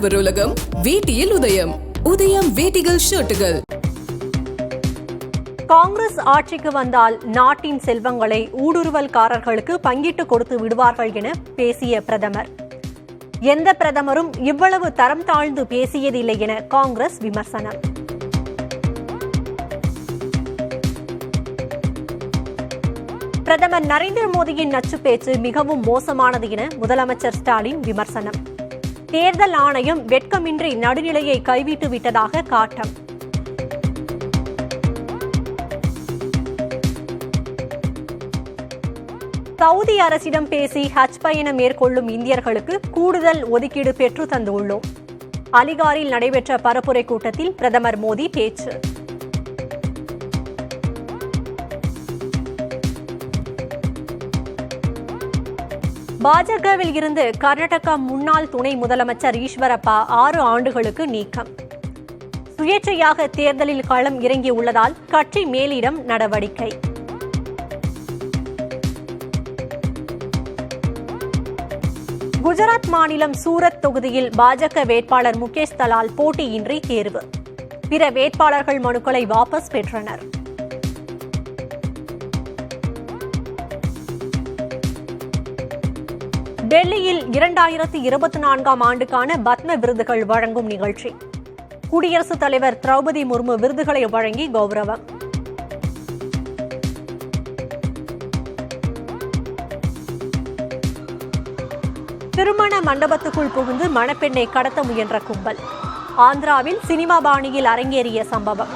ஆடவர் உலகம் வேட்டியில் உதயம். உதயம் வேட்டிகள் ஷர்ட்டுகள். காங்கிரஸ் ஆட்சிக்கு வந்தால் நாட்டின் செல்வங்களை ஊடுருவல்காரர்களுக்கு பங்கிட்டு கொடுத்து விடுவார்கள் என பேசிய பிரதமர். எந்த பிரதமரும் இவ்வளவு தரம் தாழ்ந்து பேசியதில்லை என காங்கிரஸ் விமர்சனம். பிரதமர் நரேந்திர மோடியின் நச்சு பேச்சு மிகவும் மோசமானது என முதலமைச்சர் ஸ்டாலின் விமர்சனம். தேர்தல் ஆணையம் வெட்கமின்றி நடுநிலையை கைவிட்டு விட்டதாக காட்டம். சவுதி அரசிடம் பேசி ஹஜ் பயணம் மேற்கொள்ளும் இந்தியர்களுக்கு கூடுதல் ஒதுக்கீடு பெற்று தந்துள்ளோம். அலிகாரில் நடைபெற்ற பரப்புரை கூட்டத்தில் பிரதமர் மோடி பேச்சு. பாஜகவில் இருந்து கர்நாடகா முன்னாள் துணை முதலமைச்சர் ஈஸ்வரப்பா 6 ஆண்டுகளுக்கு நீக்கம். சுயேட்சையாக தேர்தலில் களம் இறங்கியுள்ளதால் கட்சி மேலிடம் நடவடிக்கை. குஜராத் மாநிலம் சூரத் தொகுதியில் பாஜக வேட்பாளர் முகேஷ் தலால் போட்டியின்றி தேர்வு. பிற வேட்பாளர்கள் மனுக்களை வாபஸ் பெற்றனர். டெல்லியில் 2024ஆம் ஆண்டுக்கான பத்ம விருதுகள் வழங்கும் நிகழ்ச்சி. குடியரசுத் தலைவர் திரௌபதி முர்மு விருதுகளை வழங்கி கௌரவம். திருமண மண்டபத்துக்குள் புகுந்து மணப்பெண்ணை கடத்த முயன்ற கும்பல். ஆந்திராவில் சினிமா பாணியில் அரங்கேறிய சம்பவம்.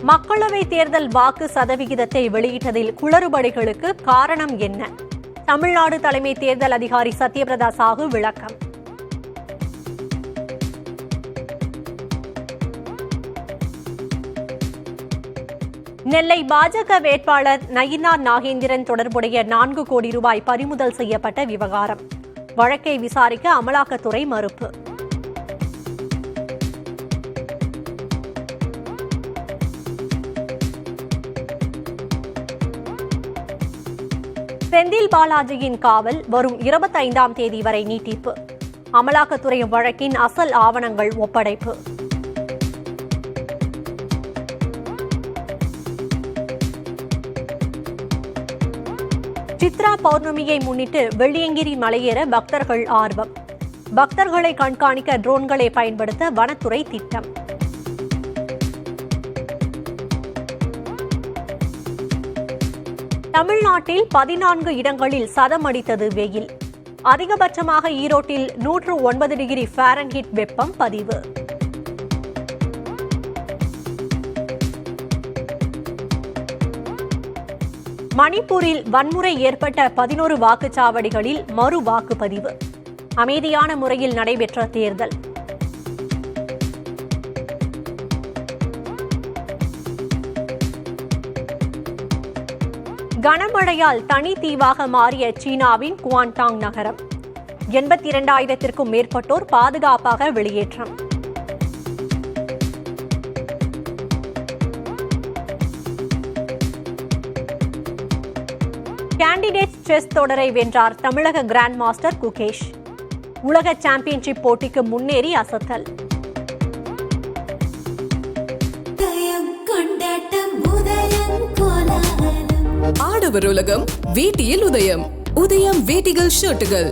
மக்களவை தேர்தல் வாக்கு சதவிகிதத்தை வெளியிட்டதில் குளறுபடிகளுக்கு காரணம் என்ன? தமிழ்நாடு தலைமை தேர்தல் அதிகாரி சத்யபிரதா சாஹூ விளக்கம். நெல்லை பாஜக வேட்பாளர் நயினார் நாகேந்திரன் தொடர்புடைய 4 கோடி ரூபாய் பறிமுதல் செய்யப்பட்ட விவகாரம். வழக்கை விசாரிக்க அமலாக்கத்துறை மறுப்பு. செந்தில் பாலாஜியின் காவல் வரும் 25ஆம் தேதி வரை நீட்டிப்பு. அமலாக்கத்துறை வழக்கின் அசல் ஆவணங்கள் ஒப்படைப்பு. சித்ரா பௌர்ணமியை முன்னிட்டு வெள்ளியங்கிரி மலையேற பக்தர்கள் ஆர்வம். பக்தர்களை கண்காணிக்க ட்ரோன்களை பயன்படுத்த வனத்துறை திட்டம். தமிழ்நாட்டில் 14 இடங்களில் சதம் அடித்தது வெயில். அதிகபட்சமாக ஈரோட்டில் 109 டிகிரி ஃபாரன்ஹீட் வெப்பம் பதிவு. மணிப்பூரில் வன்முறை ஏற்பட்ட 11 வாக்குச்சாவடிகளில் மறு வாக்குப்பதிவு. அமைதியான முறையில் நடைபெற்ற தேர்தல். கனமழையால் தனி தீவாக மாறிய சீனாவின் குவான்டாங் நகரம். 82,000த்திற்கும் மேற்பட்டோர் பாதுகாப்பாக வெளியேற்றம். கேண்டிடேட்ஸ் செஸ் தொடரை வென்றார் தமிழக கிராண்ட் மாஸ்டர் குகேஷ். உலக சாம்பியன்ஷிப் போட்டிக்கு முன்னேறி அசத்தல். ஆடவர் உலகம் வேட்டியில் உதயம். உதயம் வேட்டிகள் ஷர்ட்டுகள்.